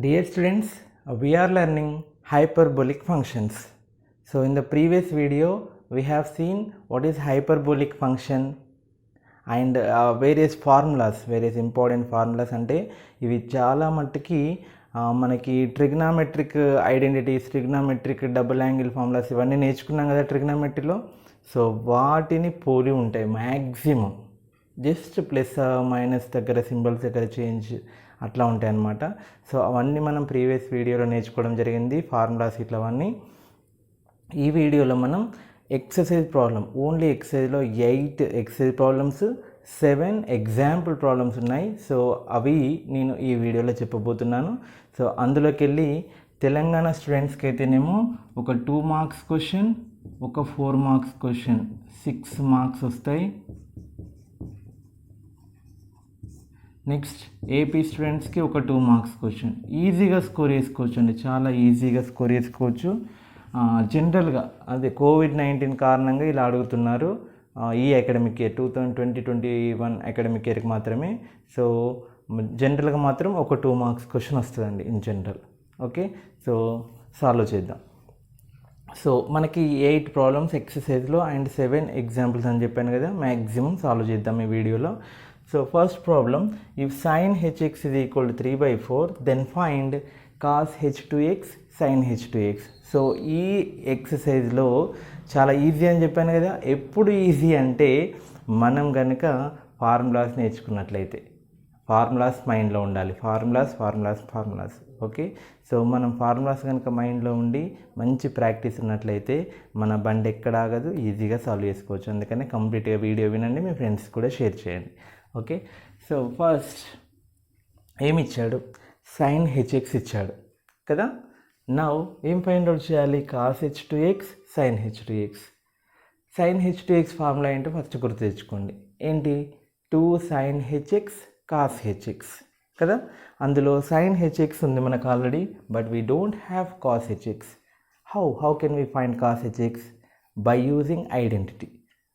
Dear students, we are learning hyperbolic functions. So in the previous video, we have seen what is hyperbolic function and various important formulas అంటే ఇవి చాలా మట్టుకి మనకి trigonometric identities, trigonometric double angle formulas ఇవన్నీ నేర్చుకున్నాం కదా ట్రిగ్నామెట్రీలో. So వాటిని పోలి ఉంటాయి మ్యాక్సిమం, జస్ట్ ప్లస్ మైనస్ దగ్గర సింబల్స్ దగ్గర చేంజ్ అట్లా ఉంటాయి అన్నమాట. సో అవన్నీ మనం ప్రీవియస్ వీడియోలో నేర్చుకోవడం జరిగింది, ఫార్ములాస్ ఇట్లా అవన్నీ. ఈ వీడియోలో మనం ఎక్సర్సైజ్ ప్రాబ్లం, ఓన్లీ ఎక్సర్సైజ్లో 8 ఎక్సర్సైజ్ ప్రాబ్లమ్స్, 7 ఎగ్జాంపుల్ ప్రాబ్లమ్స్ ఉన్నాయి. సో అవి నేను ఈ వీడియోలో చెప్పబోతున్నాను. సో అందులోకి వెళ్ళి తెలంగాణ స్టూడెంట్స్కి అయితేనేమో ఒక 2 మార్క్స్ క్వశ్చన్, ఒక 4 మార్క్స్ క్వశ్చన్, 6 మార్క్స్ వస్తాయి. నెక్స్ట్ ఏపీ స్టూడెంట్స్కి ఒక 2 మార్క్స్ క్వశ్చన్. ఈజీగా స్కోర్ చేసుకోవచ్చు అండి, చాలా ఈజీగా స్కోర్ చేసుకోవచ్చు. జనరల్గా అదే కోవిడ్-19 కారణంగా ఇలా అడుగుతున్నారు ఈ అకాడమిక్ ఇయర్ 2020-21 అకాడమిక్ ఇయర్కి మాత్రమే. సో జనరల్గా మాత్రం ఒక 2 మార్క్స్ క్వశ్చన్ వస్తుందండి in general. Okay, so solve చేద్దాం. సో మనకి 8 ప్రాబ్లమ్స్ ఎక్సర్సైజ్లో అండ్ 7 ఎగ్జాంపుల్స్ అని చెప్పాను కదా, మ్యాక్సిమం సాల్వ్ చేద్దాం ఈ వీడియోలో. So first problem, if sin hx is equal to 3/4, then find cos h2x sin h2x. So ఈ ఎక్సర్సైజ్లో చాలా ఈజీ అని చెప్పాను కదా. ఎప్పుడు ఈజీ అంటే మనం కనుక ఫార్ములాస్ నేర్చుకున్నట్లయితే, ఫార్ములాస్ మైండ్లో ఉండాలి, ఫార్ములాస్. ఓకే, సో మనం ఫార్ములాస్ కనుక మైండ్లో ఉండి మంచి ప్రాక్టీస్ ఉన్నట్లయితే మన బండి ఎక్కడ ఆగదు, ఈజీగా సాల్వ్ చేసుకోవచ్చు. అందుకని కంప్లీట్గా వీడియో వినండి, మీ ఫ్రెండ్స్ కూడా షేర్ చేయండి. ఓకే, సో ఫస్ట్ ఏమి ఇచ్చాడు, sin hx ఇచ్చాడు కదా. నౌ ఏం ఫైండ్ అవుట్ చేయాలి, cos h2x sin h2x. sin h2x formula ఏంటో ఫస్ట్ గుర్తు తెచ్చుకోండి. ఏంటి, 2 sin hx cos hx కదా. అందులో sin hx ఉంది మనకు already, but we don't have cos hx. How can we find cos hx? By using identity.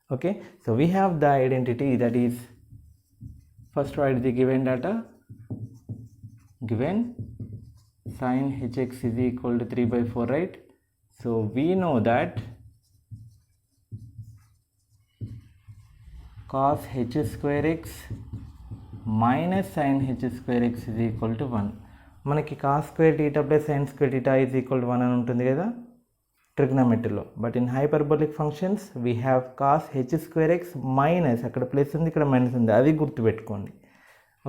Okay, so we have the identity that is, first write the given data. Given sin hx is equal to 3/4, right? So we know that cos h square x minus sin h square x is equal to 1. మనకి cos square theta plus sin square theta is equal to 1 అని ఉంటుంది కదా ట్రిగ్నోమెట్రీలో. But in hyperbolic functions we have cos h square x minus, అక్కడ plus ఉంది ఇక్కడ minus ఉంది, అది గుర్తుపెట్టుకోండి.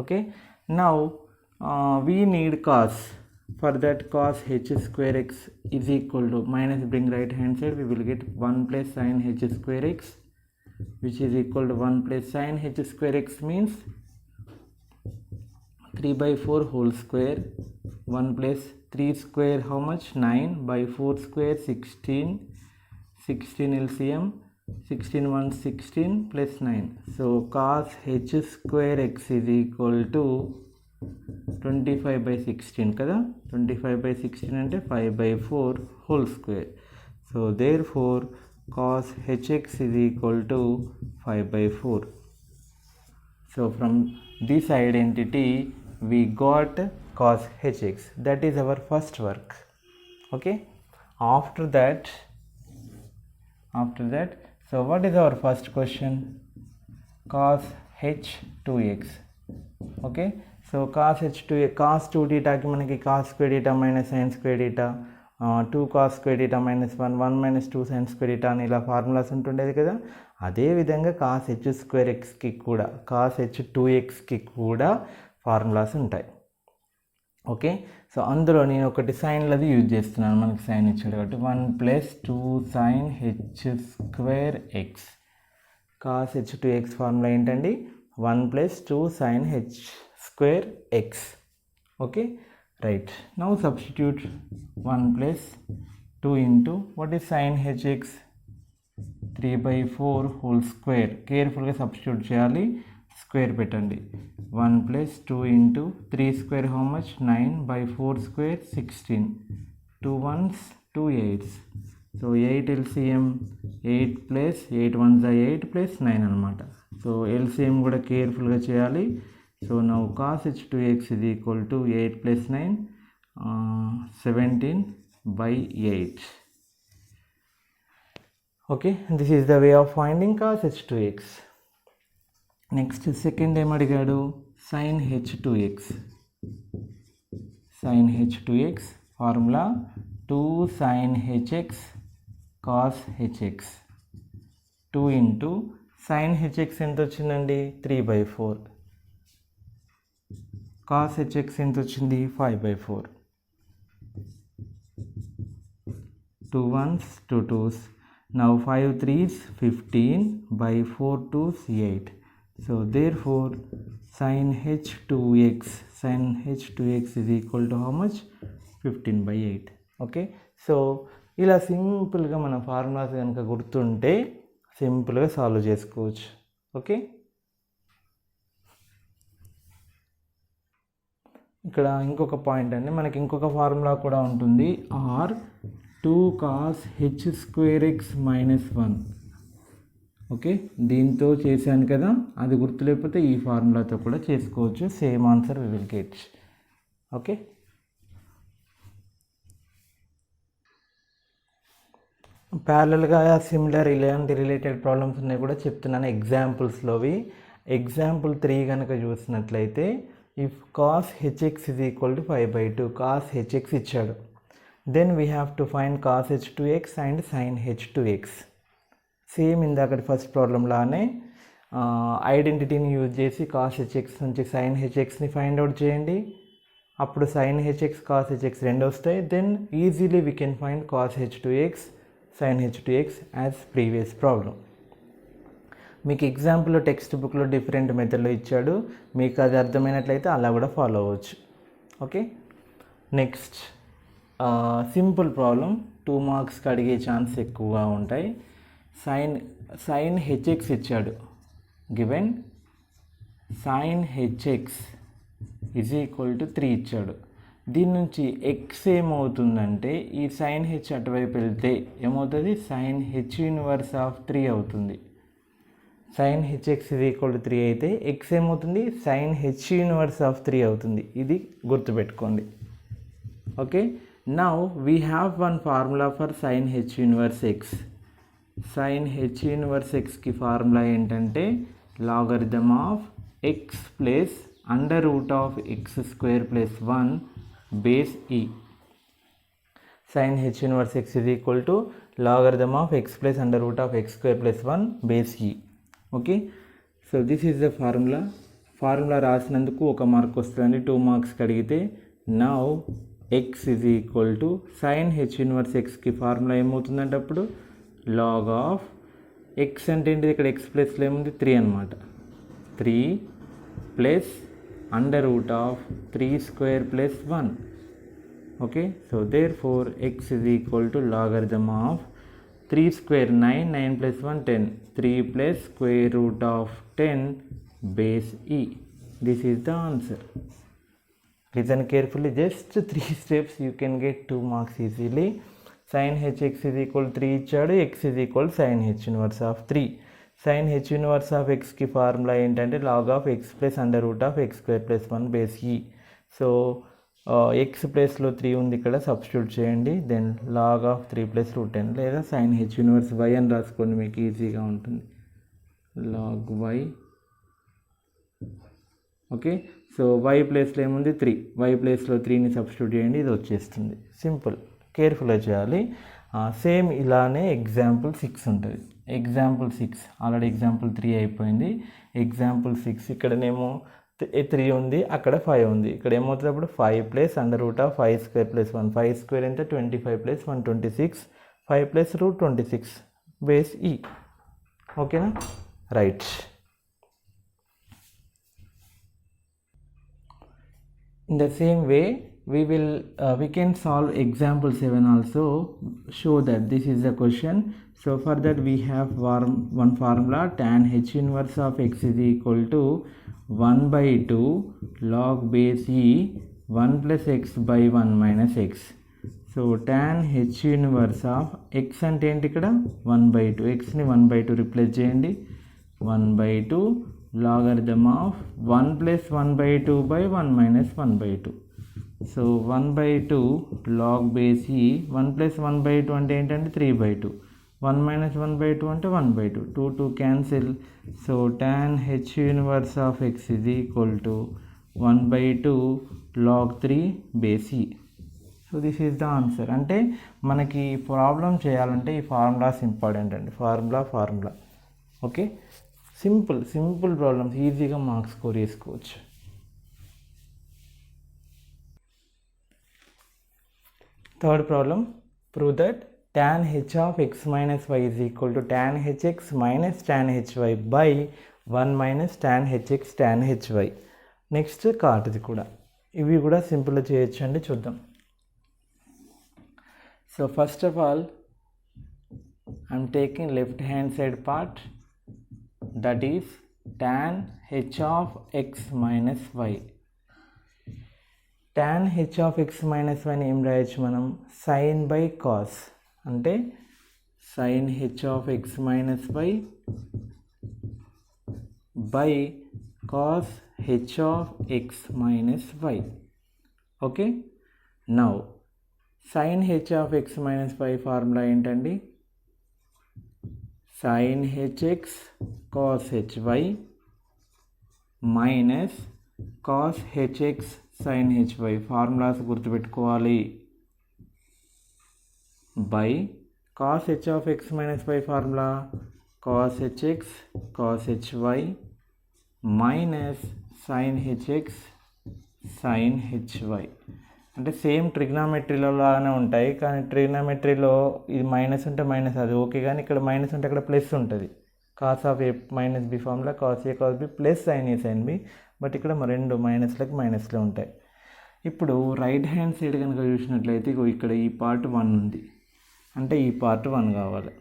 Okay, now we need cos. For that cos h square x is equal to minus, bring right hand side, we will get 1 plus sine h square x which is equal to 1 plus sine h square x means 3/4 whole square. 1 plus 3 square how much, 9 by 4 square 16 LCM, 16 1 16 plus 9. So cos h square x is equal to 25/16 కదా. 25/16 అంటే 5/4 whole square. So therefore cos hx is equal to 5/4. So from this identity we got cos hx. That is our first work. Okay, after that, so what is our first question, cos h2x. okay, so cos h2x, cos 2 theta ki manaki cos square theta minus sin square theta, 2 cos square theta minus 1 minus 2 sin square theta అని ఇలా formulas ఉంటుండేది కదా. అదేవిధంగా cos h square xకి కూడా, cos h2xకి కూడా formulas ఉంటాయి. Okay, so అందులో నేను ఒకటి సైన్లది యూజ్ చేస్తున్నాను, మనకి సైన్ ఇచ్చాడు కాబట్టి 1 plus 2 sine h square x. Cos h2x formula ఏంటండి, 1 plus 2 sine h square x. Okay, right. Now substitute 1 plus 2 into what is sine h x, 3/4 whole square. కేర్ఫుల్గా సబ్స్టిట్యూట్ చేయాలి, స్క్వేర్ పెట్టండి. 1 plus 2 into 3 square how much, 9 by 4 square 16, 2 1s 2 8s. So 8 LCM, 8 plus 8 1s 8 plus 9 అనమాట. So LCM కూడా కేర్ఫుల్గా చేయాలి. So now cos h2x is equal to 8 plus 9, 17/8. Okay, this is the way of finding cos h2x. Next second ఏం అడిగాడు, sin h2x. sin h2x formula 2 sin hx cos hx. 2 into sin hx ఎంత వచ్చిందండి, 3/4. cos hx ఎంత వచ్చింది, 5/4. 2 1s 2 2s. Now 5 3s 15/4 2s 8. So therefore sin h2x is equal to how much, 15/8. Okay, so ఇలా సింపుల్గా మన formulas కనుక గుర్తుంటే సింపుల్గా సాల్వ్ చేసుకోవచ్చు. ఓకే, ఇక్కడ ఇంకొక పాయింట్ అండి, మనకి ఇంకొక ఫార్ములా కూడా ఉంటుంది, ఆర్ 2 cos h2x - 1. ఓకే, దీంతో చేశాను కదా, అది గుర్తులేకపోతే ఈ ఫార్ములాతో కూడా చేసుకోవచ్చు, same answer we will get. Okay, ప్యారలల్గా సిమిలర్ ఇలాంటి రిలేటెడ్ ప్రాబ్లమ్స్ ఉన్నాయి కూడా చెప్తున్నాను ఎగ్జాంపుల్స్లోవి. ఎగ్జాంపుల్ 3 కనుక చూసినట్లయితే, if cos hx is equal to 5/2, cos hx ఇచ్చాడు, then we have to find cos h2x and sin h2x. Same ఇందాకటి ఫస్ట్ ప్రాబ్లం లానే ఐడెంటిటీని యూజ్ చేసి cos hx నుంచి sin hxని ఫైండ్ అవుట్ చేయండి. అప్పుడు sin hx cos hx రెండు వస్తాయి. Then easily we can find cos h2x sin h2x as previous problem. మీకు ఎగ్జాంపుల్ టెక్స్ట్ బుక్లో డిఫరెంట్ మెథడ్లో ఇచ్చాడు, మీకు అది అర్థమైనట్లయితే అలా కూడా ఫాలో అవ్వచ్చు. ఓకే, నెక్స్ట్ సింపుల్ ప్రాబ్లం, 2 మార్క్స్కి అడిగే ఛాన్స్ ఎక్కువగా ఉంటాయి. sin hx ఇచ్చాడు, given sin hx is equal to 3 ఇచ్చాడు. దీని నుంచి x ఏమవుతుందంటే, ఈ sin h అటువైపు వెళ్తే ఏమవుతుంది, sin h ఇన్వర్స్ ఆఫ్ 3 అవుతుంది. sin hx is equal to 3 అయితే x ఏమవుతుంది, sin h ఇన్వర్స్ ఆఫ్ 3 అవుతుంది. ఇది గుర్తుపెట్టుకోండి. Okay, now we have one formula for sin h inverse x. sin h inverse xకి ఫార్ములా ఏంటంటే, logarithm of x plus under root of x² + 1 బేస్ e. sin h inverse x is equal to logarithm of x plus under root of x² + 1 base e. Okay, so this is the formula రాసినందుకు 1 mark వస్తుంది, 2 మార్క్స్కి అడిగితే. Now x is equal to sin h inverse xకి formula ఏమవుతుందంటే అప్పుడు log of x అంటే ఏంటిది, ఇక్కడ x ప్లస్లో ఏముంది, 3 అనమాట. 3 plus under root of 3² + 1. Okay, so therefore x is equal to logarithm of 3² 9, 9 + 1 10, 3 plus square root of 10 base e. This is the answer. Listen carefully, just 3 steps you can get 2 marks easily. sin hx is equal to 3 ఇచ్చాడు, x is equal to sin h inverse of 3. sin h inverse of x కి formula ఏంటంటే log of x plus under root of x² + 1 base e. So x ప్లేస్లో 3 ఉంది, ఇక్కడ substitute చేయండి. Then log of 3 + √10 లేదా sin h inverse y అని రాసుకోండి, మీకు ఈజీగా ఉంటుంది, log y. Okay, so y ప్లేస్లో ఏముంది, 3, y ప్లేస్లో 3ని సబ్స్టిట్యూట్ చేయండి, ఇది వచ్చేస్తుంది. సింపుల్, కేర్ఫుల్గా చేయాలి. సేమ్ ఇలానే ఎగ్జాంపుల్ 6 ఉంటుంది. ఎగ్జాంపుల్ 6 ఆల్రెడీ ఎగ్జాంపుల్ 3 అయిపోయింది. ఎగ్జాంపుల్ 6 ఇక్కడనేమో 3 ఉంది, అక్కడ 5 ఉంది. ఇక్కడ ఏమవుతుంది అప్పుడు 5 ప్లస్ అండర్ రూట్ ఆఫ్ 5² + 1. 5² ఎంత, 25 + 1 26, 5 + √26 బేస్ e. ఓకేనా, right. In the same way we can solve example 7 also, show that this is the question. So for that we have one formula, tan h inverse of x is equal to 1/2 log base e 1 plus x by 1 minus x. So tan h inverse of x అంటే ఏంటి, ఇక్కడ 1/2, xని 1/2 replace చేయండి. 1/2 logarithm of 1 plus 1/2 by 1 minus 1/2. So 1/2 log base e, 1 + 1/2 అంటే ఏంటంటే 3/2, 1 - 1/2 అంటే 1/2, 2 cancel. So tan h inverse of x is equal to 1/2 log 3 base e. So this is the answer. అంటే మనకి ప్రాబ్లం చేయాలంటే ఈ ఫార్ములాస్ ఇంపార్టెంట్ అండి. Formula okay. Simple problems ఈజీగా marks score చేసుకోవచ్చు. Third problem, prove that tan h of x minus y is equal to tan hx minus tan hy by 1 - tan hx tan hy. Next కాటుది కూడా, ఇవి కూడా సింపుల్గా చేయొచ్చు అండి. చూద్దాం. So first of all I'm taking left hand side part, that is tan h of x minus y. tan h of x minus y ఏం రాయొచ్చు మనం, sin by cos, అంటే sin h of x minus y by cos h of x minus y. Okay. Now sin h of x minus y formula ఏంటండి, sin hx cos hy minus cos hx sin hy. Formulas గుర్తుపెట్టుకోవాలి. By cos h of x minus y formula cos hx cos hy minus sin hx sin hy. అంటే same ట్రిగ్నామెట్రీలో లాగానే ఉంటాయి, కానీ ట్రిగ్నామెట్రీలో ఇది minus ఉంటే minus అది ఓకే, కానీ ఇక్కడ మైనస్ ఉంటే అక్కడ ప్లస్ ఉంటుంది. Cos of A minus B formula cos A cos B plus sine A sine B, but ఇక్కడ రెండు మైనస్లకి మైనస్లే ఉంటాయి. ఇప్పుడు రైట్ హ్యాండ్ సైడ్ కనుక చూసినట్లయితే ఇక్కడ ఈ పార్ట్ 1 ఉంది, అంటే ఈ పార్ట్ 1 కావాలి.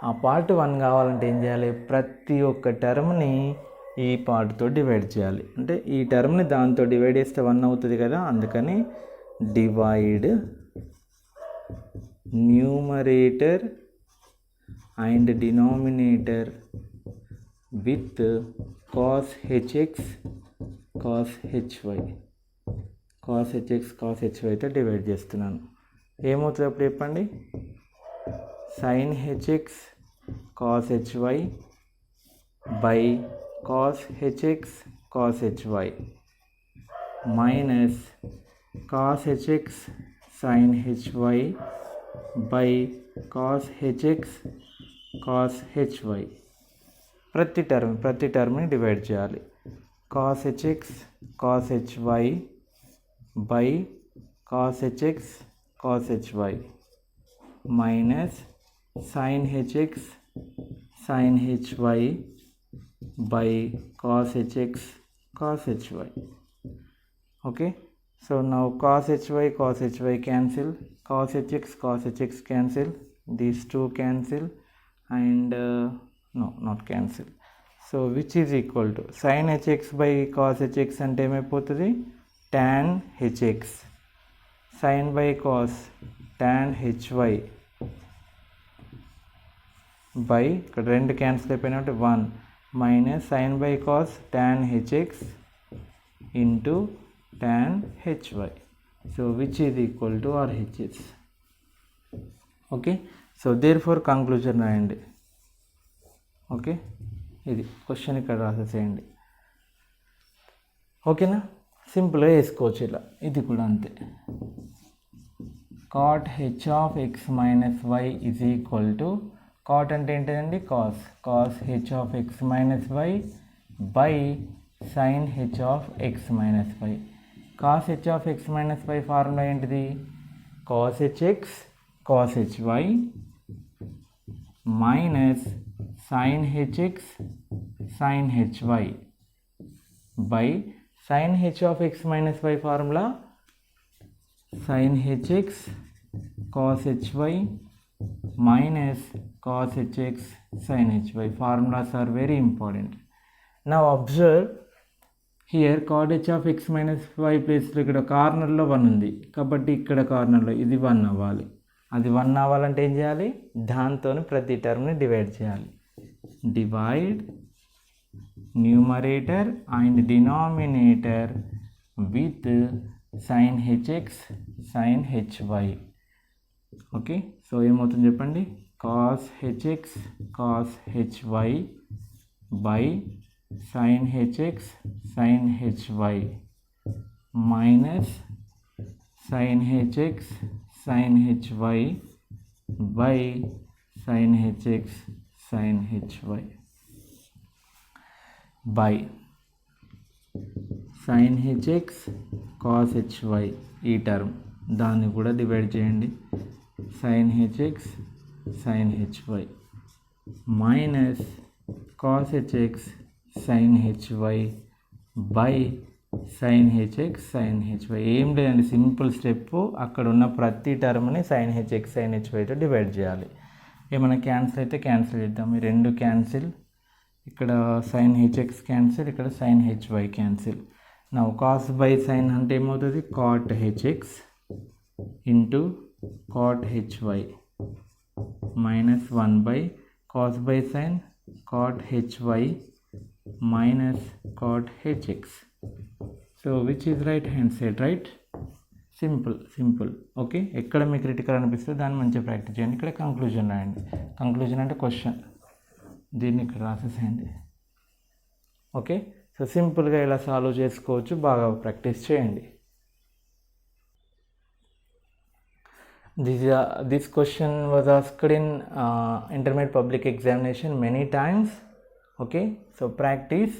ఆ పార్ట్ 1 కావాలంటే ఏం చేయాలి, ప్రతి ఒక్క టర్మ్ని ఈ పార్ట్తో డివైడ్ చేయాలి. అంటే ఈ టర్మ్ని దాంతో డివైడ్ చేస్తే 1 అవుతుంది కదా, అందుకని divide numerator and denominator with cos hx cos hy. cos hx cos hy అయితే డివైడ్ చేస్తున్నాను. ఏమవుతుంది అప్పుడు చెప్పండి, sin hx cos hy by cos hx cos hy minus cos hx sin hy by cos hx cos hy. ప్రతి టర్మ్ని divide చేయాలి. cos hx cos hy by cos hx cos hy minus sin hx sin hy by cos hx cos hy. Okay, so now cos hy cancel, cos hx cancel, these two cancel, and no, not cancel. So which is equal to sin hx by cos hx అంటే ఏమైపోతుంది, tan hx, sin by cos tan hy by ఇక్కడ 2 cancel అయిపోయినట్టు 1 minus sin by cos tan hx into tan hy. So which is equal to RHS. Okay, so therefore conclusion రాయండి. Okay, ఇది question ఇక్కడ రాసేసేయండి. ఓకేనా, సింపుల్గా వేసుకోవచ్చు ఇలా. ఇది కూడా అంతే. cot h of x minus y is equal to, cot అంటే ఏంటండి, cos h of x minus y by sin h of x minus y. cos h of x minus y formula ఏంటిది, cos hx cos hy minus sin hx sin hy by sin h of x minus y formula sin hx cos hy minus cos hx sin hy. Formulas are very important. Now observe here, cot h of x minus y ప్లేస్లో ఇక్కడ కార్నర్లో 1 ఉంది కాబట్టి ఇక్కడ కార్నర్లో ఇది 1 అవ్వాలి. అది 1 అవ్వాలంటే ఏం చేయాలి, దాంతో ప్రతి టర్మ్ని డివైడ్ చేయాలి. Divide numerator and denominator with sin hx sin hy. Okay, so ఏమవుతుంది చెప్పండి, cos hx cos hy by sin hx sin hy minus sin hx sin hy by sin hx sin hy by sin hx cos hy ఈ term దాన్ని కూడా divide చేయండి, sin hx sin hy minus cos hx sin hy by sin hx sin hy. ఏం లేదండి, simple step, అక్కడ ఉన్న ప్రతి టర్మ్ని sin hx sin hyతో divide చేయాలి. ఏమైనా క్యాన్సిల్ అయితే క్యాన్సిల్ చేద్దాం, ఈ రెండు క్యాన్సిల్, ఇక్కడ sin hx క్యాన్సిల్, ఇక్కడ sin hy క్యాన్సిల్. నా cos బై sin అంటే ఏమవుతుంది, cot hx into cot hy minus 1 by cos by sin cot hy minus cot hx. So which is right hand side, right? Simple. Okay, ఎక్కడ మీకు critical అనిపిస్తే దాన్ని మంచిగా practice చేయండి. ఇక్కడ కంక్లూజన్ రాయండి. కంక్లూజన్ అంటే క్వశ్చన్, దీన్ని ఇక్కడ రాసేసేయండి. ఓకే, సో సింపుల్గా ఇలా సాల్వ్ చేసుకోవచ్చు, బాగా ప్రాక్టీస్ చేయండి. This question was asked in intermediate public examination many times. Okay, so practice.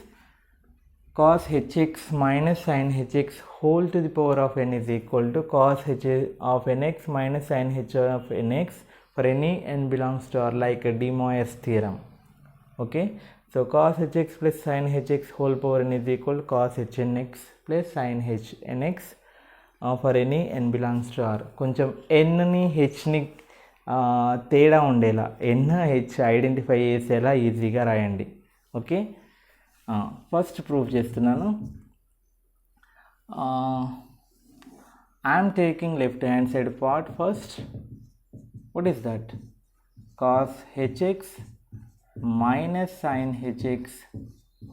Cos hx minus sin hx whole to the power of n is equal to cos h of nx minus sin h of nx for any n belongs to R, like De Moivre's theorem. Okay, so cos hx plus sin hx whole power n is equal to cos hnx plus sin hnx for any n belongs to R. కొంచెం ఎన్ని హెచ్ని తేడా ఉండేలా, N H identify చేసేలా ఈజీగా రాయండి. Okay, first prove చేస్తున్నాను. I'm taking left hand side part first. What is that? cos hx minus sin hx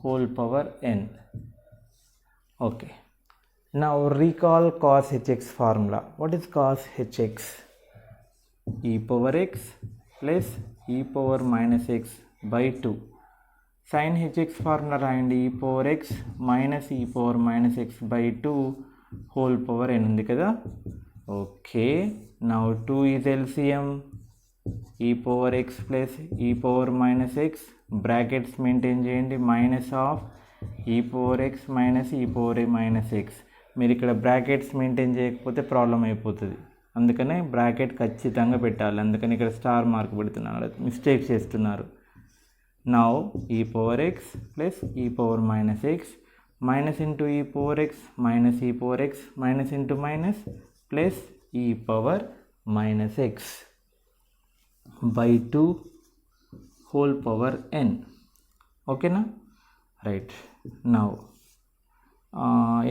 whole power n. Okay, now recall cos hx formula. What is cos hx? E power x plus e power minus x by 2. Sin hx formula రాయండి, e power x minus e power minus x by 2 whole power n ఉంది కదా. Okay, now 2 is LCM, e power x plus e power minus x, brackets maintain చేయండి, minus of e power x minus e power a minus x. మీరు ఇక్కడ brackets maintain చేయకపోతే problem అయిపోతుంది, అందుకనే bracket ఖచ్చితంగా పెట్టాలి. అందుకని ఇక్కడ స్టార్ మార్క్ పెడుతున్నాను, మిస్టేక్ చేస్తున్నారు. Now e power x plus e power minus x minus into e power x minus e power x minus into minus plus e power minus x by 2 whole power n. ఓకేనా, right. Now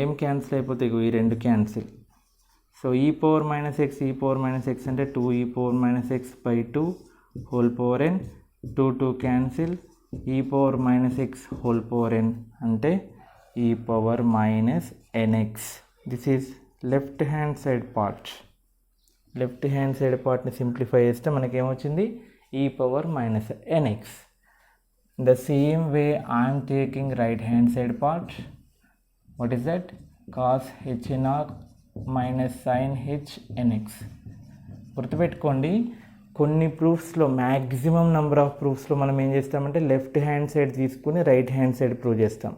ఏం cancel అయిపోతాయి, ఈ రెండు cancel. So e power minus x e power minus x అంటే 2 e power minus x by 2 whole power n, 2 cancel, e power minus x whole power n అంటే e power minus n x. This is left hand side part. Left hand side పార్ట్ని simplify చేస్తే మనకేమొచ్చింది, e power minus n x. The same way I'm taking right hand side part. What is that? Cos h n r minus sin h nx. గుర్తుపెట్టుకోండి, కొన్ని ప్రూఫ్స్లో maximum number of ప్రూఫ్స్లో మనం ఏం చేస్తామంటే లెఫ్ట్ హ్యాండ్ సైడ్ తీసుకుని రైట్ హ్యాండ్ సైడ్ ప్రూవ్ చేస్తాం.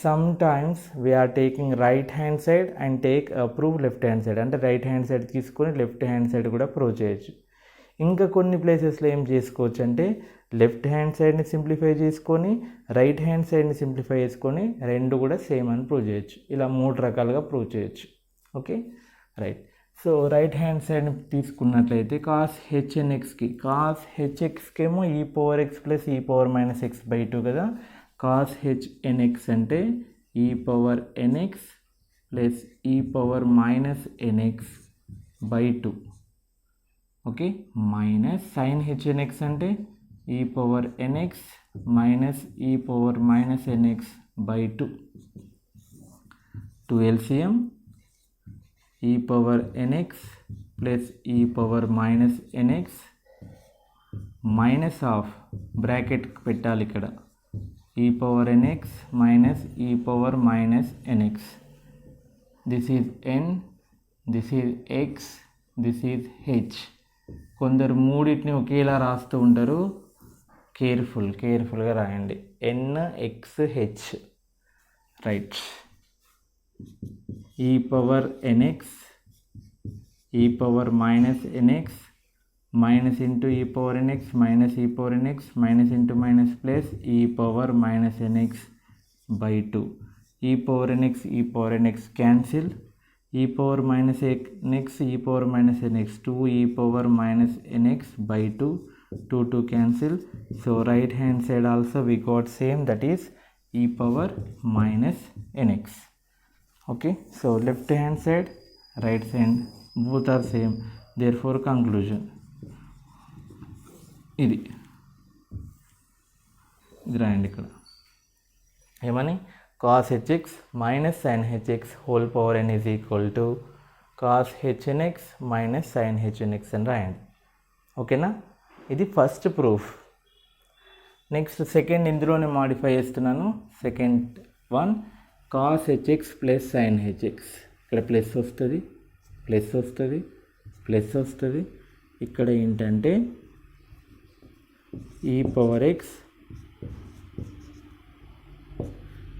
Sometimes we're taking right hand side and take prove left hand side, అంటే రైట్ హ్యాండ్ సైడ్ తీసుకొని లెఫ్ట్ హ్యాండ్ సైడ్ కూడా ప్రూవ్ చేయొచ్చు. ఇంకా కొన్ని ప్లేసెస్లో ఏం చేసుకోవచ్చు అంటే లెఫ్ట్ హ్యాండ్ సైడ్ని సింప్లిఫై చేసుకొని రైట్ హ్యాండ్ సైడ్ని సింప్లిఫై చేసుకొని రెండు కూడా సేమ్ అని ప్రూవ్ చేయొచ్చు. ఇలా 3 రకాలుగా ప్రూవ్ చేయొచ్చు. Okay, right. So right hand సైడ్ని తీసుకున్నట్లయితే కాస్ హెచ్ఎన్ఎక్స్కి, కాస్ హెచ్ఎక్స్కి ఏమో e power x plus e power minus x by 2 కదా. కాస్ హెచ్ఎన్ఎక్స్ అంటే e power n x plus e power minus n x by 2. Okay, minus sine h n x అంటే e power n x minus e power minus n x by 2. to LCM e power nx plus e power minus nx minus of bracket పెట్టాలి ఇక్కడ e power nx minus e power minus nx. This is n, this is x, this is h. కొందరు మూడింటిని ఒకేలా రాస్తూ ఉంటారు, కేర్ఫుల్గా రాయండి. n x h, right. e power nx e power minus nx minus into e power nx minus e power nx minus into minus plus e power minus nx by 2. e power nx e power nx cancel, e power minus nx e power minus nx 2 e power minus nx by 2, 2 cancel. So right hand side also we got same, that is e power minus nx. Okay, so left hand side, right side both are same, therefore conclusion ఇది రాయండి ఇక్కడ ఏమని cos hx minus sin hx whole power n is equal to cos hnx minus sin hnx అని రాయండి. ఓకేనా, ఇది first proof. Next second ఇందులోనే modify చేస్తున్నాను. Second one cos hx plus sin hx, ఇక్కడ ప్లస్ వస్తుంది, ప్లస్ వస్తుంది, ప్లస్ వస్తుంది. ఇక్కడ ఏంటంటే e power x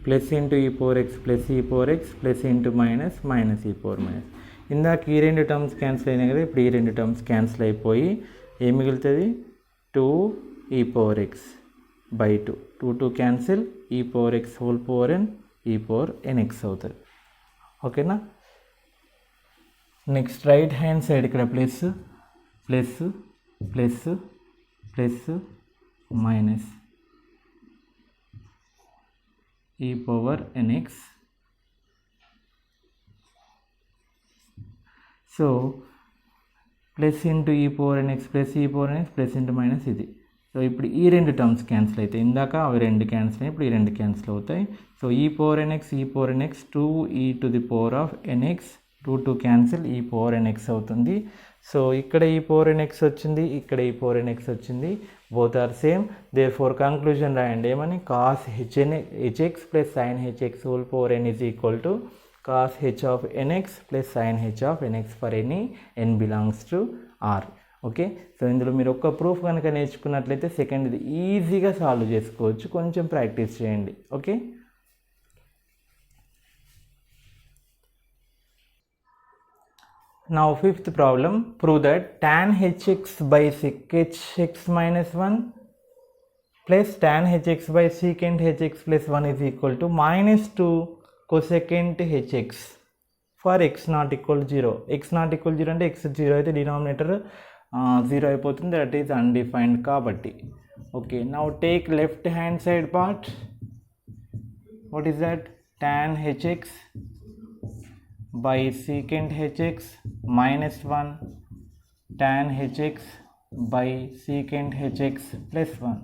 plus into e power x plus e power x plus into minus minus e power minus. ఇందాక ఈ రెండు టర్మ్స్ క్యాన్సిల్ అయినాయి కదా, ఇప్పుడు ఈ రెండు టర్మ్స్ క్యాన్సిల్ అయిపోయి ఏం మిగులుతుంది, 2 e power X by 2, 2 cancel, e power X whole power ఎన్ ఈ పవర్ ఎన్ఎక్స్ అవుతుంది. ఓకేనా, నెక్స్ట్ రైట్ హ్యాండ్ సైడ్ ఇక్కడ plus plus plus plus minus e power nx. So plus into e power nx plus e power nx plus into minus ఇది. So ఇప్పుడు ఈ రెండు terms cancel అవుతాయి, ఇందాక అవి రెండు క్యాన్సిల్ అయ్యి ఇప్పుడు ఈ రెండు క్యాన్సిల్ అవుతాయి. So e power nx e power nx 2 e to the power of nx, 2 cancel, e power nx అవుతుంది. సో ఇక్కడ ఈ పవర్ nx వచ్చింది, ఇక్కడ ఈ పవర్ nx వచ్చింది, both are same, therefore conclusion రాయండి ఏమని cos hx plus sin hx whole power n is equal to cos h of nx plus sin h of nx for any n belongs to r. Okay, so ఇందులో మీరు ఒక్క proof కనుక నేర్చుకున్నట్లయితే second ఇది ఈజీగా solve చేసుకోవచ్చు, కొంచెం practice చేయండి. Okay, now fifth problem, prove that tan hx by sec hx minus 1 plus tan hx by secant hx plus 1 is equal to minus 2 cosecant hx for x not equal to 0. x not equal to 0 అంటే x 0 అయితే denominator 0 అయిపోతుంది, that is undefined కాబట్టి. Okay, now take left hand side part. What is that? tan hx by secant hx minus 1 tan hx by secant hx plus 1.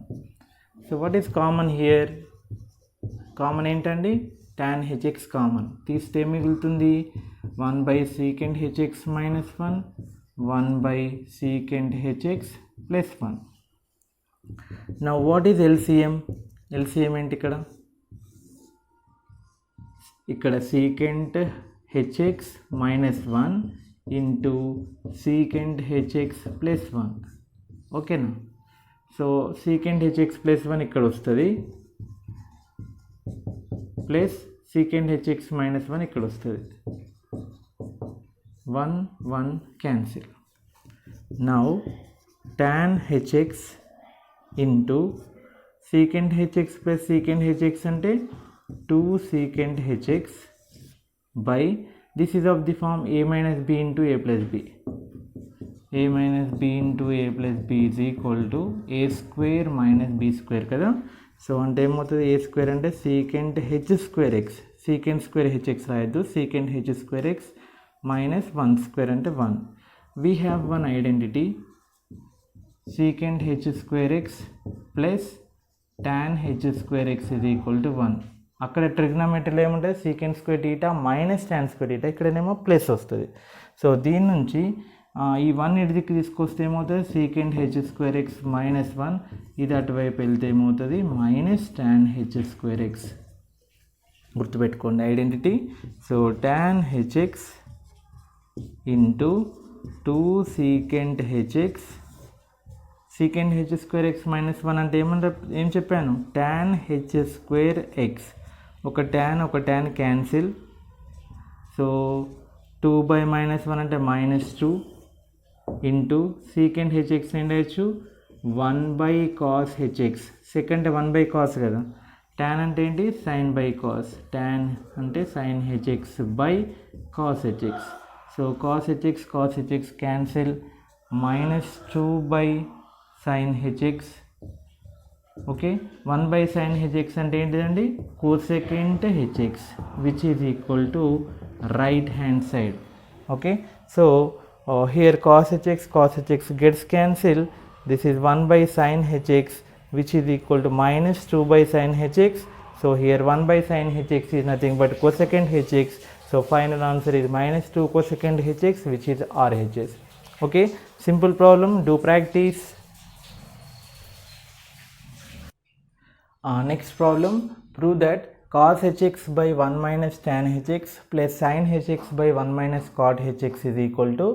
So what is common here? Common ఏంటండి, tan hx common తీస్తే మిగులుతుంది 1 by secant hx minus 1, 1 by secant hx plus 1. Now what is LCM? LCM ఏంటి ఇక్కడ secant hx minus 1 into secant hx plus 1. ఓకేనా, so secant hx plus 1 ఇక్కడ వస్తుంది, plus secant hx minus 1 ఇక్కడ వస్తుంది, 1 1 cancel. Now tan hx into secant hx plus secant hx అంటే 2 secant hx by, this is of the form a minus b into a plus b. a minus b into a plus b is equal to a square minus b square కదా. So అంటే ఏమవుతుంది, a square అంటే secant h square x, secant square hx రాయద్దు, secant h square x minus 1 square అంటే 1. We have one identity, secant h square x plus tan h square x is equal to 1. అక్కడ ట్రిగ్నోమెట్రీలో ఏముంటుంది secant square theta minus tan square theta, ఇక్కడనేమో plus వస్తుంది. So దీని నుంచి ఈ 1 ఇటుదిక్కి తీసుకొస్తే ఏమవుతుంది secant h square x minus 1, ఇది అటువైపు వెళ్తే ఏమవుతుంది minus tan h square x. గుర్తుపెట్టుకోండి identity. So tan h x into 2 secant h x, secant h square x minus 1 అంటే ఏం చెప్పాను tan హెచ్ స్క్వేర్ ఎక్స్. ఒక tan క్యాన్సిల్. సో 2/-1 అంటే -2 ఇంటూ సీకెంట్ హెచ్ఎక్స్ ఏం రాయొచ్చు 1/cos హెచ్ఎక్స్. సెకండ్ 1/cos కదా, tan అంటే ఏంటి sin/cos, tan అంటే sin HX by cos HX. So cos HX cancel, -2/sin HX. Okay, 1/sin HX అంటే ఏంటిదండి cosecant HX, which is equal to right hand side. Okay, so here cos hx gets cancelled. This is 1/sin hx which is equal to -2/sin hx. So here 1/sin hx is nothing but cosecant hx. So final answer is -2 cosecant hx, which is RHS. Okay, simple problem, do practice. Next problem, prove that cos hx by 1 minus tan hx plus sin hx by 1 minus cot hx is equal to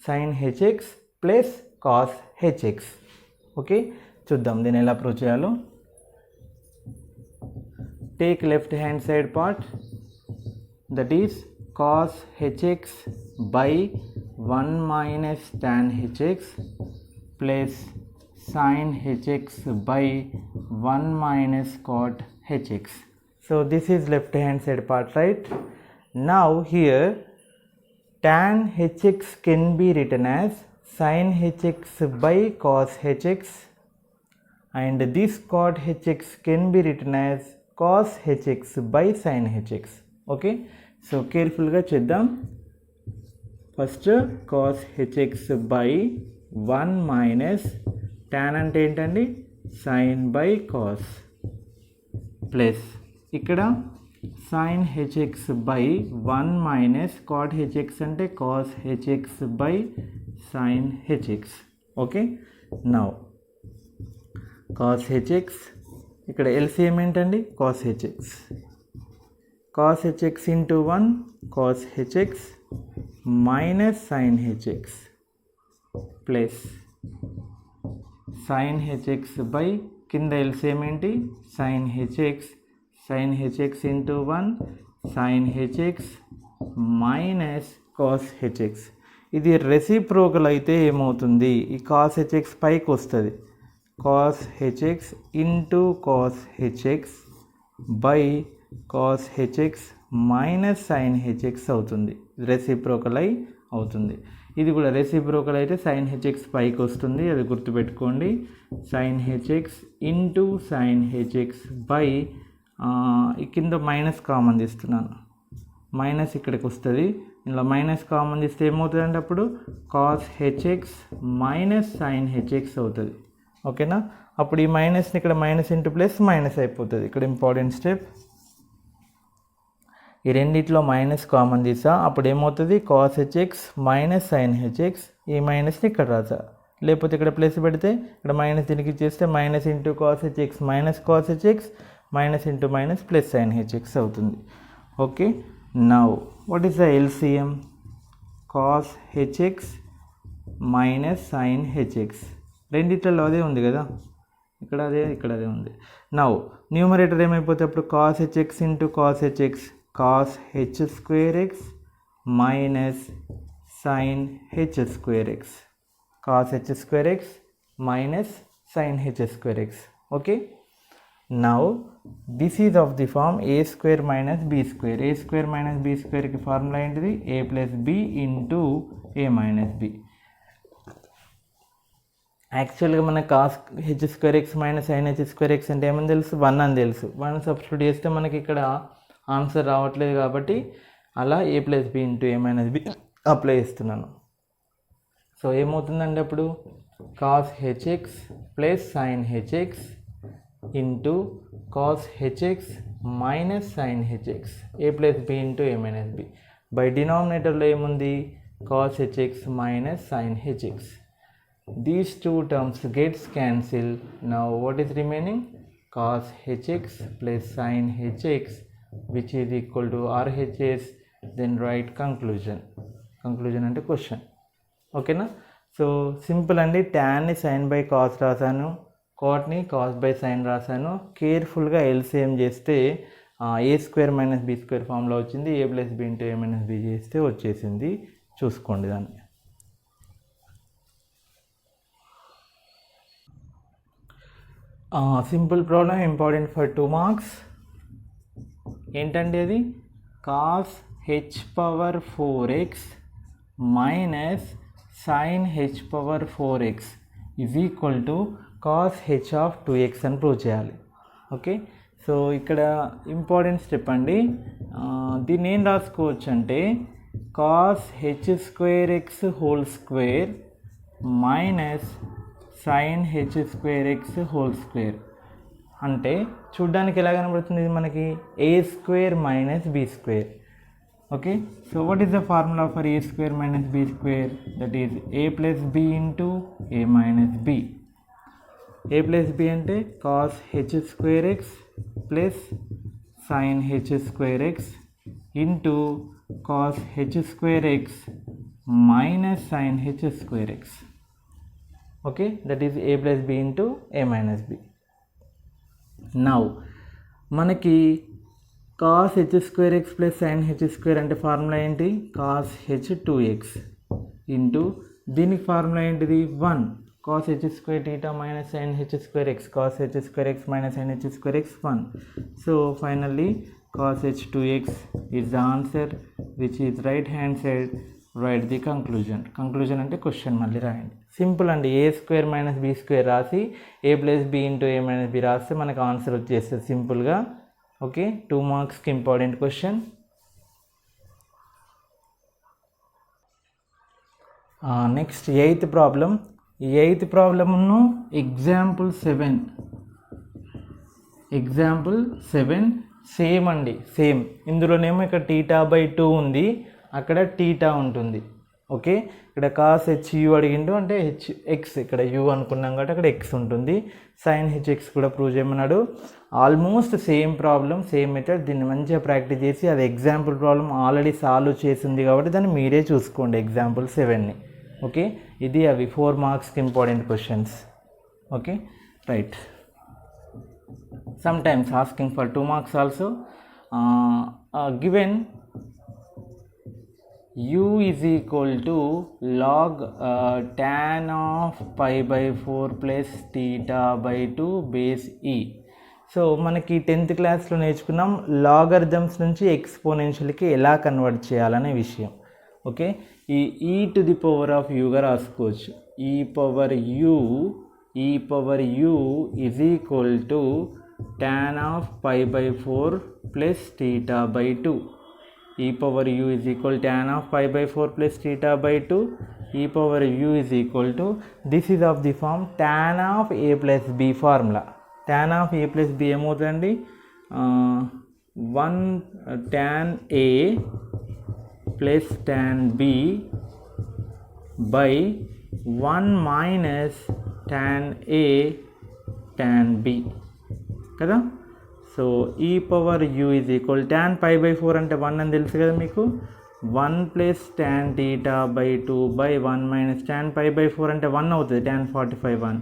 sin hx plus cos hx. Okay, చూద్దాం దీన్ని ఎలా prove చేయాలో. Take left hand side part, that is cos hx by 1 minus tan hx plus sin hx by 1 minus cot hx. So this is left hand side part, right? Now here tan hx can be written as sin hx by cos hx, and this cot hx can be written as cos hx by sin hx. Okay, so careful ga cheddam. First cos hx by 1 minus tan ante entandi sin by cos plus ఇక్కడ sin hx by 1 minus cot hx అంటే cos hx by sin hx. Okay, now cos hx ఇక్కడ LCM ఏంటండి cos hx, cos hx into 1 cos hx minus sin hx plus sin hx by కింద LCM ఏంటి sin hx, sin hx into 1 sin hx minus cos hx. ఇది reciprocal అయితే ఏమవుతుంది ఈ cos hx పైకి వస్తుంది, cos hx into cos hx by cos hx minus sin hx అవుతుంది, reciprocal అయి అవుతుంది. ఇది కూడా రెసిప్రోకల్ అయితే sin hx పైకి వస్తుంది, అది గుర్తుపెట్టుకోండి. sin hx into sin hx by కింద మైనస్ కామన్ తీస్తున్నాను, మైనస్ ఇక్కడికి వస్తుంది, ఇలా మైనస్ కామన్ తీస్తే ఏమవుతుంది అంటే అప్పుడు cos hx minus sin hx అవుతుంది. ఓకేనా, అప్పుడు ఈ మైనస్ని ఇక్కడ మైనస్ ఇంటూ ప్లస్ మైనస్ అయిపోతుంది. ఇక్కడ ఇంపార్టెంట్ స్టెప్, ఈ రెండిట్లో మైనస్ కామన్ తీసా, అప్పుడు ఏమవుతుంది cos hx minus sin hx, ఈ మైనస్ని ఇక్కడ రాసా, లేకపోతే ఇక్కడ ప్లస్ పెడితే ఇక్కడ మైనస్ దీనికి ఇచ్చేస్తే minus into cos hx minus cos hx minus into minus plus sin hx అవుతుంది. Okay, now what is the LCM, cos hx minus sin hx, రెండిట్లలో అదే ఉంది కదా, ఇక్కడ అదే ఇక్కడ అదే ఉంది. నౌ న్యూమరేటర్ ఏమైపోతే అప్పుడు cos hx into cos hx cos h square x minus sin h square x, cos h square x minus sin h square x. Okay, now this is of the form a square minus b square. A square minus b square की formula ఏంటిది a plus b into a minus b. యాక్చువల్గా మన cos h square x minus sin h square x అంటే ఏమని తెలుసు 1 అని తెలుసు, 1 substitute చేస్తే మనకి ఇక్కడ ఆన్సర్ రావట్లేదు కాబట్టి అలా a plus b into a minus b apply చేస్తున్నాను. సో ఏమవుతుందండి అప్పుడు cos hx plus sin hx into cos h x minus sine h x a plus B into A minus b. By డినామినేటర్లో ఏముంది, cos h x minus sine h x. These two terms gets cancelled. Now what is remaining? Cos hx plus sin hx, which is equal to RHS. Then write conclusion. Conclusion అంటే question. ఓకేనా? So simple అండి. ట్యాన్ని sign by cos రాశాను, కాట్ని cos by sine రాశాను. కేర్ఫుల్గా LCM చేస్తే A square minus B square ఫామ్లో వచ్చింది. A plus B into A minus B చేస్తే వచ్చేసింది. చూసుకోండి దాన్ని. Simple problem important for 2 marks. ఏంటండి అది, cos h power 4x minus sine h power 4x is equal to cos h of 2x అని prove చేయాలి. ఓకే, సో ఇక్కడ important step అండి. దీన్ని ఏం రాసుకోవచ్చు అంటే cos h square x whole square minus sine h square x whole square. అంటే చూడ్డానికి ఎలా కనబడుతుంది, ఇది మనకి a square minus B square. Okay, so what is the formula for a square minus B square? That is a plus B into A minus b. A plus b అంటే cos h square x plus sine h square x into cos h square x minus sine h square x. Okay, that is a plus B into A minus b. Now మనకి cos h square x plus sine h square అంటే formula ఏంటి, cos h 2x into దీనికి formula ఏంటిది 1 cos h square theta minus sine h square x. Cos h square x minus sine h square x 1. So finally cos h 2x is the answer which is right hand side. Right the conclusion. Conclusion అంటే question మళ్ళీ రాయండి. Simple అండి. A square minus B square రాసి A plus B into A minus B రాస్తే మనకు answer వచ్చేస్తుంది సింపుల్గా. Okay, 2 మార్క్స్కి important question. Next 8th problem. ఈ 8th ప్రాబ్లమ్ను ఎగ్జాంపుల్ 7 సేమ్ అండి, సేమ్. ఇందులోనేమో ఇక్కడ టీటా బై 2 ఉంది, అక్కడ టీటా ఉంటుంది. ఓకే, ఇక్కడ కాస్ హెచ్ యూ అడిగిండు అంటే హెచ్ ఎక్స్, ఇక్కడ యూ అనుకున్నాం కాబట్టి అక్కడ ఎక్స్ ఉంటుంది. సైన్ హెచ్ ఎక్స్ కూడా ప్రూవ్ చేయమన్నాడు. Almost same problem, same method. దీన్ని మంచిగా ప్రాక్టీస్ చేసి, అది ఎగ్జాంపుల్ ప్రాబ్లం ఆల్రెడీ సాల్వ్ చేసింది కాబట్టి దాన్ని మీరే చూసుకోండి ఎగ్జాంపుల్ 7ని. ఓకే, ఇది అవి 4 మార్క్స్కి important questions. Okay, right. Sometimes asking for 2 marks also. Given u is equal to log tan of pi by 4 plus theta by 2 base e. So మనకి 10th క్లాస్లో నేర్చుకున్నాం లాగరిథమ్స్ నుంచి ఎక్స్పోనెన్షియల్కి ఎలా కన్వర్ట్ చేయాలనే విషయం. ఓకే, ఈ ఈ టు ది పవర్ ఆఫ్ యూగా రాసుకోవచ్చు. ఈ power u is equal to tan of pi by 4 plus theta by 2. e power u is equal to tan of pi by 4 plus theta by 2. e power u is equal to, this is of the form tan of a plus b formula. tan of a plus b ఏమవుతుందండి, 1 tan a plus tan b by 1 minus tan a tan b కదా. So e power u is equal tan pi by 4 అంటే 1 అని తెలుసు కదా మీకు. 1 plus tan theta by 2 by 1 minus tan pi by 4 అంటే 1 అవుతుంది. tan 45 1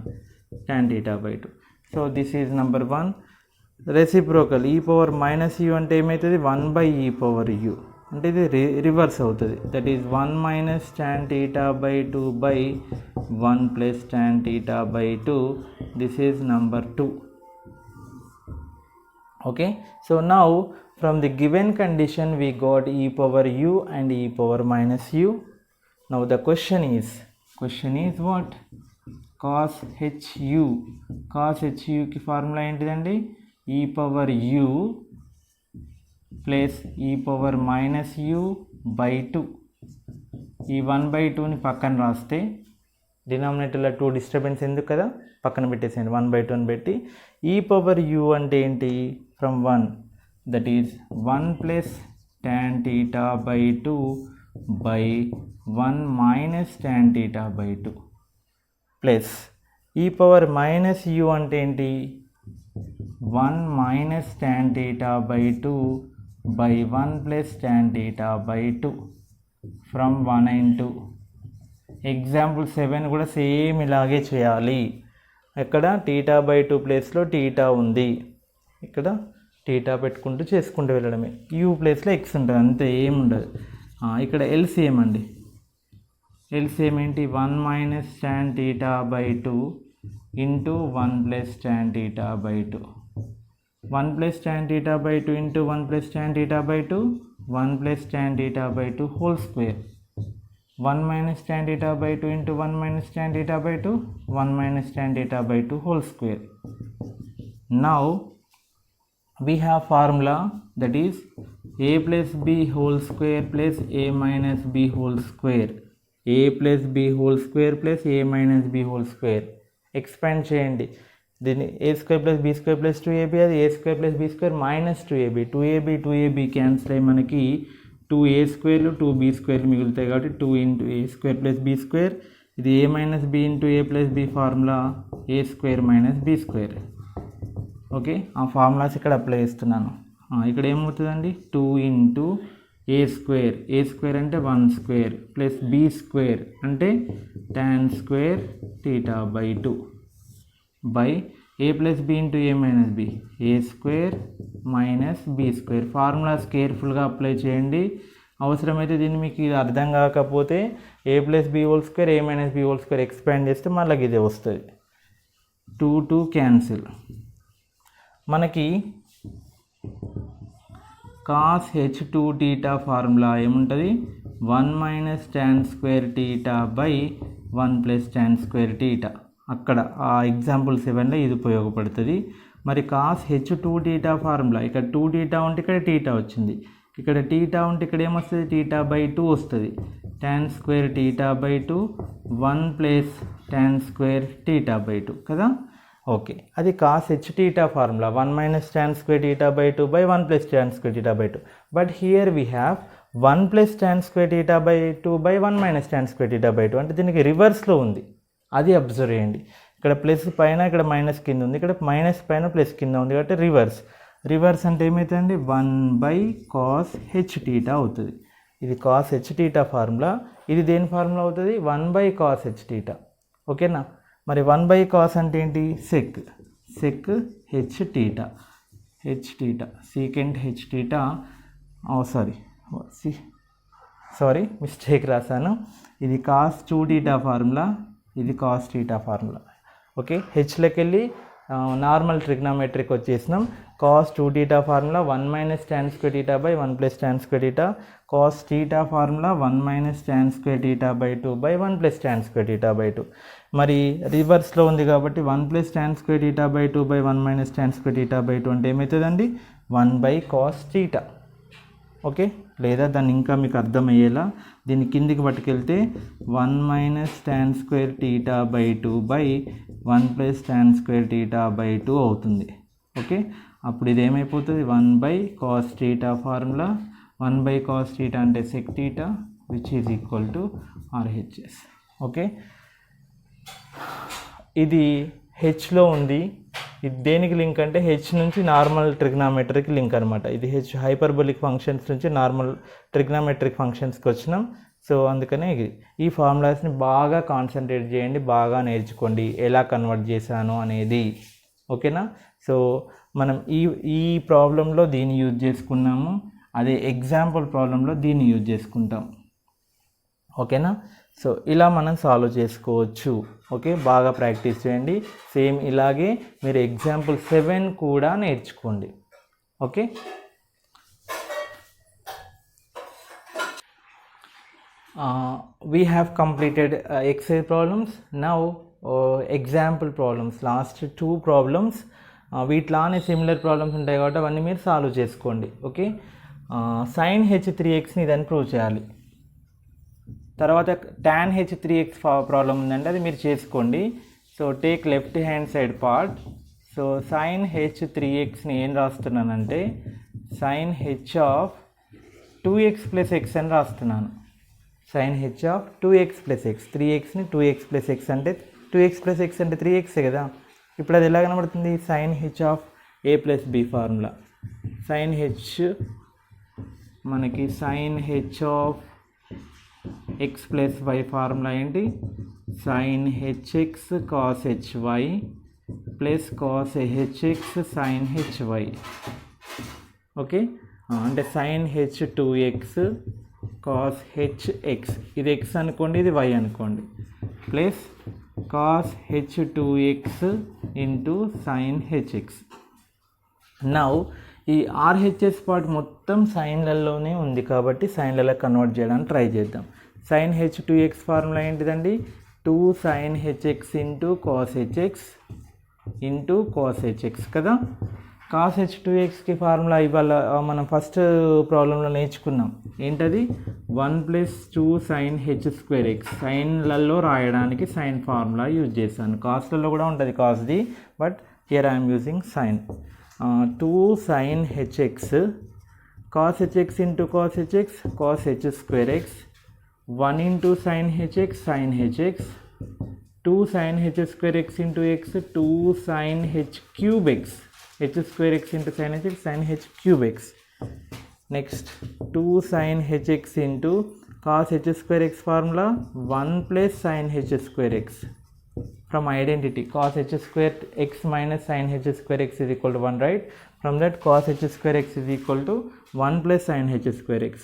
tan theta by 2. So this is number 1. Reciprocal e power minus u అంటే ఏమవుతుంది, 1 by ఈ పవర్ యూ అంటే ఇది రివర్స్ అవుతుంది. That is 1 minus tan theta by 2 by 1 plus tan theta by 2. This is number 2. Okay, so now from the given condition we got e power u and e power minus u. Now the question is what, cos hu. cos hu ki formula ఏంటిదండి, e power u plus e power minus u by 2. ఈ 1/2ని పక్కన రాస్తే డినామినేటర్లో 2 disturbance ఎందుకు కదా, పక్కన పెట్టేసేయండి 1/2 అని పెట్టి. ఈ పవర్ u అంటే ఏంటి, from 1, that is 1 plus tan theta by 2 by 1 minus tan theta by 2 plus e power minus u అంటే ఏంటి, 1 minus tan theta by 2 by 1 plus tan theta by 2 from 1 and 2. Example 7 కూడా same ఇలాగే చేయాలి. ఇక్కడ θ by 2 ప్లేస్లో θ ఉంది, ఇక్కడ θ పెట్టుకుంటూ చేసుకుంటూ వెళ్ళడమే. u ప్లేస్లో x ఉంటుంది, అంతే ఏముండదు. ఇక్కడ LCM అండి, LCM ఏంటి, 1 minus tan θ by 2 into 1 plus tan θ by 2. 1 plus tan θ by 2 into 1 plus tan θ by 2, 1 plus tan θ by 2 whole square. 1 minus tan theta by 2 into 1 minus tan theta by 2, 1 minus tan theta by 2 whole square. Now we have formula, that is a plus b whole square plus a minus b whole square. a plus b whole square plus a minus b whole square. Expand చేయండి దీన్ని, a square plus b square plus 2ab, అది a square plus b square minus 2ab. 2ab cancel అయ్యి మనకి 2a స్క్వేర్లు 2b స్క్వేర్లు మిగులుతాయి కాబట్టి 2 into a square plus b square. ఇది a minus b into a plus b formula, a square minus b square. Okay, ఆ formulas ఇక్కడ apply చేస్తున్నాను. ఇక్కడ ఏమవుతుందండి, 2 ఇంటూ ఏ స్క్వేర్ అంటే 1 స్క్వేర్ ప్లస్ బీ స్క్వేర్ అంటే tan square θ by 2 by a plus B into A minus b, a square minus B square. Formulas కేర్ఫుల్గా apply చేయండి. అవసరమైతే దీన్ని మీకు ఇది అర్థం కాకపోతే a plus b whole square a minus b whole square expand చేస్తే మళ్ళీ ఇదే వస్తుంది. 2 క్యాన్సిల్. మనకి cos h2θ ఫార్ములా ఏముంటుంది, 1 minus tan square θ by 1 plus tan square θ. అక్కడ ఆ ఎగ్జాంపుల్ 7లో ఇది ఉపయోగపడుతుంది. మరి cos h2θ ఫార్ములా, ఇక్కడ 2θ ఉంటే ఇక్కడ θ వచ్చింది, ఇక్కడ θ ఉంటే ఇక్కడ ఏమొస్తుంది, θ బై 2 వస్తుంది. tan square θ by 2 1 plus tan square θ by 2 కదా. ఓకే, అది cos hθ formula, 1 minus tan square θ by 2 by 1 plus tan square θ by 2. But here we have 1 plus tan square θ by 2 by 1 minus tan square θ by 2, అంటే దీనికి రివర్స్లో ఉంది, అది observe చేయండి. ఇక్కడ plus పైన ఇక్కడ మైనస్ కింద ఉంది, ఇక్కడ మైనస్ పైన ప్లస్ కింద ఉంది కాబట్టి రివర్స్ అంటే ఏమవుతుందండి, 1 బై కాస్ hθ అవుతుంది. ఇది కాస్ hθ ఫార్ములా, ఇది దేని ఫార్ములా అవుతుంది, 1 బై కాస్ hθ. ఓకేనా, మరి 1 బై కాస్ అంటే ఏంటి, check hθ secant hθ. Sorry mistake రాశాను. ఇది కాస్ 2θ ఫార్ములా, ఇది కాస్ θ ఫార్ములా. ఓకే, హెచ్లోకి వెళ్ళి నార్మల్ ట్రిగ్నామెట్రిక్ వచ్చేసినాం. Cos 2θ formula 1 minus tan square θ by 1 plus tan square θ. Cos θ formula 1 minus tan square θ by 2 by 1 plus tan square θ by 2. మరి రివర్స్లో ఉంది కాబట్టి 1 plus tan square θ by 2 by 1 minus tan square θ by 2 అంటే ఏమవుతుందండి, 1 by cos θ. Okay, లేదా దాన్ని ఇంకా మీకు అర్థమయ్యేలా దీన్ని కిందికి పట్టుకెళ్తే 1 minus tan square θ by 2 by 1 plus tan square θ by 2 అవుతుంది. ఓకే, అప్పుడు ఇది ఏమైపోతుంది, 1 by cos θ formula, 1 by cos θ అంటే sec θ which is equal to RHS. ఓకే, ఇది హెచ్లో ఉంది. ఇది దేనికి లింక్ అంటే హెచ్ నుంచి నార్మల్ ట్రిగ్నామెట్రిక్ లింక్ అనమాట. ఇది హెచ్ హైపర్బోలిక్ ఫంక్షన్స్ నుంచి నార్మల్ ట్రిగ్నామెట్రిక్ ఫంక్షన్స్కి వచ్చినాం. సో అందుకనే ఈ ఫార్ములాస్ని బాగా కాన్సన్ట్రేట్ చేయండి, బాగా నేర్చుకోండి ఎలా కన్వర్ట్ చేశాను అనేది. ఓకేనా, సో మనం ఈ ప్రాబ్లంలో దీన్ని యూజ్ చేసుకున్నాము, అదే ఎగ్జాంపుల్ ప్రాబ్లంలో దీన్ని యూజ్ చేసుకుంటాం. ఓకేనా, సో ఇలా మనం సాల్వ్ చేసుకోవచ్చు. ఓకే, బాగా ప్రాక్టీస్ చేయండి. సేమ్ ఇలాగే మీరు ఎగ్జాంపుల్ 7 కూడా నేర్చుకోండి. Okay, we have completed exercise problems. Now example problems, last 2 problems. వీటిలానే సిమిలర్ ప్రాబ్లమ్స్ ఉంటాయి కాబట్టి అవన్నీ మీరు సాల్వ్ చేసుకోండి. ఓకే, sin h3xని దాన్ని ప్రూవ్ చేయాలి. తర్వాత tan h3x ప్రాబ్లం ఉందండి, అది మీరు చేసుకోండి. So take left hand side part. So sin h3xని ఏం రాస్తున్నానంటే sin h of 2x plus x అని రాస్తున్నాను. sin h of 2x plus x, 3xని 2x plus x అంటే 2x ప్లస్ x అంటే 3xే కదా. ఇప్పుడు అది ఎలా కనబడుతుంది? sin h of a plus b formula. sin h మనకి sin h of x plus y formula ఏంటి? sin hx cos hy plus cos hx sin hy. Okay, అంటే sin h 2x cos hx, ఇది x అనుకోండి, ఇది y అనుకోండి, plus cos h 2x into sin hx. Now ఈ RHS part మొత్తం సైన్లలోనే ఉంది కాబట్టి సైన్లలో కన్వర్ట్ చేయడానికి ట్రై చేద్దాం. sin h 2x ఫార్ములా ఏంటిదండి? 2 sin hx into cos hx into cos hx కదా. cos h 2xకి ఫార్ములా ఇవాళ మనం ఫస్ట్ ప్రాబ్లంలో నేర్చుకున్నాం. ఏంటది? 1 plus 2 sin h square x. సైన్లలో రాయడానికి సైన్ ఫార్ములా యూజ్ చేశాను. కాస్ట్లలో కూడా ఉంటుంది కాస్ది, but here I'm using sign. 2 sin hx cos hx into cos hx cos h square x, 1 into sin hx sin hx, 2 sin h square x into x, 2 sin h cube x, h square x into sin hx sin h cube x. Next 2 sin hx into cos h square x formula 1 plus sin h square x. From identity cos h square x minus sin h square x is equal to 1, right? From that cos h square x is equal to 1 plus sin h square x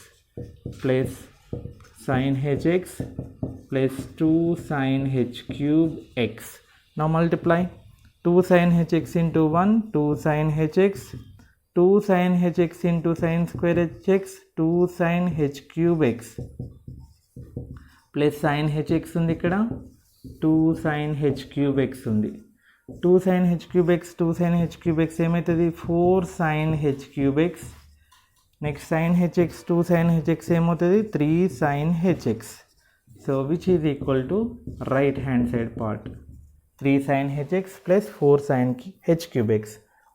plus sin hx plus 2 sin h cube x. Now multiply 2 sin hx into 1, 2 sin hx, 2 sin hx into sin square hx, 2 sin h cube x plus sin hx ఉంది ఇక్కడ, 2 sin h cube x ఉంది. 2 sin h cube x, 2 sin h cube x ఏమవుతుంది? 4 sin h cube x. Next sin hx, 2 sin hx ఏమవుతుంది? 3 sin hx. So which is equal to right hand side part, 3 sin hx plus 4 sin h cube x.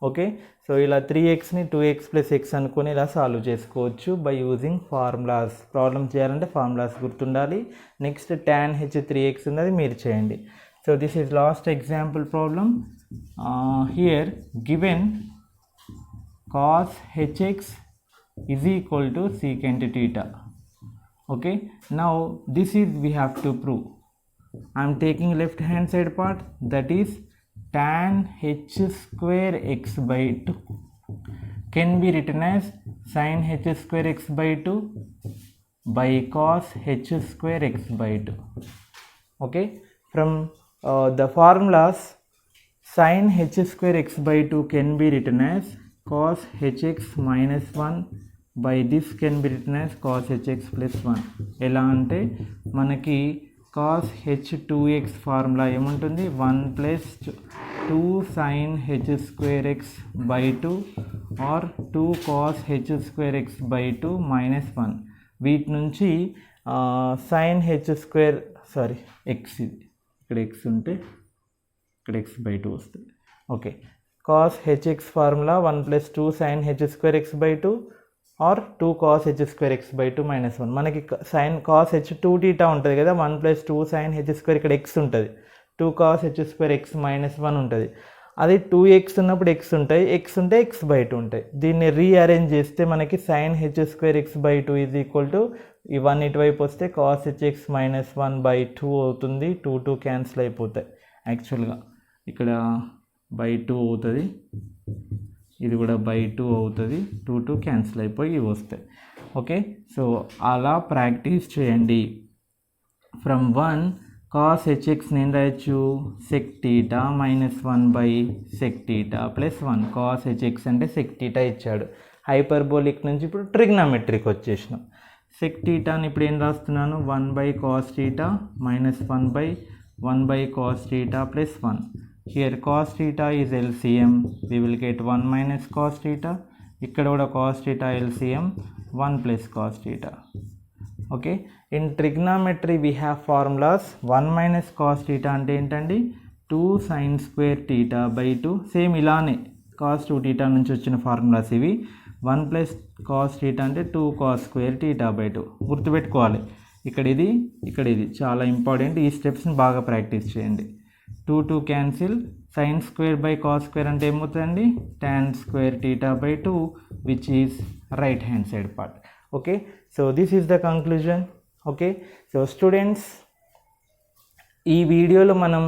Okay, so ఇలా 3xని 2x plus x అనుకొని ఇలా solve చేసుకోవచ్చు by using formulas. Problem చేయాలంటే formulas గుర్తుండాలి. Next tan h 3x ఉన్నది మీరు చేయండి. So this is last example problem. Here given cos hx is equal to secant theta. Okay, now this is we have to prove. I am taking left hand side part, that is tan h square x by 2 can be written as sin h square x by 2 by cos h square x by 2. Okay, from the formulas, sin h square x by 2 can be written as cos hx minus 1 by this can be written as cos hx plus 1. ఎలా అంటే మనకి cos h 2x formula ఏముంటుంది? 1 plus 2 sin h square x by 2 or 2 cos h square x by 2 minus 1. వీటి నుంచి sin h square x, ఇక్కడ x ఉంటే ఇక్కడ x by 2 వస్తుంది. Okay, cos hx formula 1 plus 2 sin h square x by 2 or 2 cos h square x by 2 minus 1. మనకి sin cos h 2 θ ఉంటుంది కదా, 1 plus 2 sin h square, ఇక్కడ x ఉంటుంది, 2 cos h square x minus 1 ఉంటుంది. అది 2x ఉన్నప్పుడు x ఉంటాయి, x ఉంటే x by 2 ఉంటాయి. దీన్ని రీఅరేంజ్ చేస్తే మనకి sin h square x by 2 is equal to ఈ 1 ఇటువైపు వస్తే cos hx మైనస్ 1 by 2 అవుతుంది. 2 2 క్యాన్సిల్ అయిపోతాయి. యాక్చువల్గా ఇక్కడ by 2 అవుతుంది, ఇది కూడా by 2 అవుతుంది, 2 2 క్యాన్సిల్ అయిపోయి ఇవి వస్తాయి. ఓకే, సో అలా ప్రాక్టీస్ చేయండి. ఫ్రమ్ 1 cos hx నేను రాయొచ్చు sec theta minus 1 by sec theta plus 1. cos hx అంటే sec theta ఇచ్చాడు. హైపర్బోలిక్ నుంచి ఇప్పుడు ట్రిగ్నామెట్రిక్ వచ్చేసినాం. sec thetaని ఇప్పుడు ఏం రాస్తున్నాను? 1 by cos theta minus 1 by cos theta plus 1. Here cos theta is LCM, we will get 1 minus cos theta. ఇక్కడ కూడా cos theta LCM 1 plus cos theta. Okay. In trigonometry we have formulas 1 minus cos theta అంటే ఏంటండి 2 sine square theta by 2. Same ఇలానే cos 2 theta నుంచి వచ్చిన formulas ఇవి. 1 plus cos theta అంటే 2 cos square theta by 2. గుర్తుపెట్టుకోవాలి, ఇక్కడ ఇది చాలా ఇంపార్టెంట్. ఈ స్టెప్స్ని బాగా ప్రాక్టీస్ చేయండి. 2 cancel, sine square by cos square అంటే ఏమవుతుందండి tan square theta by 2 which is right hand side part. Okay, so this is the conclusion. Okay, so students, ఈ వీడియోలో మనం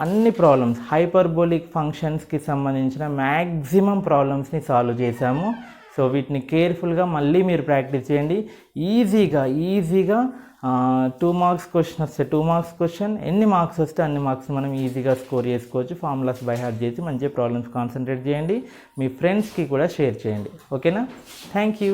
అన్ని ప్రాబ్లమ్స్ హైపర్బోలిక్ ఫంక్షన్స్కి సంబంధించిన మ్యాక్సిమం ప్రాబ్లమ్స్ని సాల్వ్ చేశాము. సో వీటిని కేర్ఫుల్గా మళ్ళీ మీరు ప్రాక్టీస్ చేయండి. ఈజీగా 2 మార్క్స్ క్వశ్చన్ వస్తే 2 మార్క్స్ క్వశ్చన్, ఎన్ని మార్క్స్ వస్తే అన్ని మార్క్స్ మనం ఈజీగా స్కోర్ చేసుకోవచ్చు. ఫార్ములాస్ బై హార్ట్ చేసి మంచి ప్రాబ్లమ్స్ కాన్సన్ట్రేట్ చేయండి. మీ ఫ్రెండ్స్కి కూడా షేర్ చేయండి. ఓకేనా? Thank you.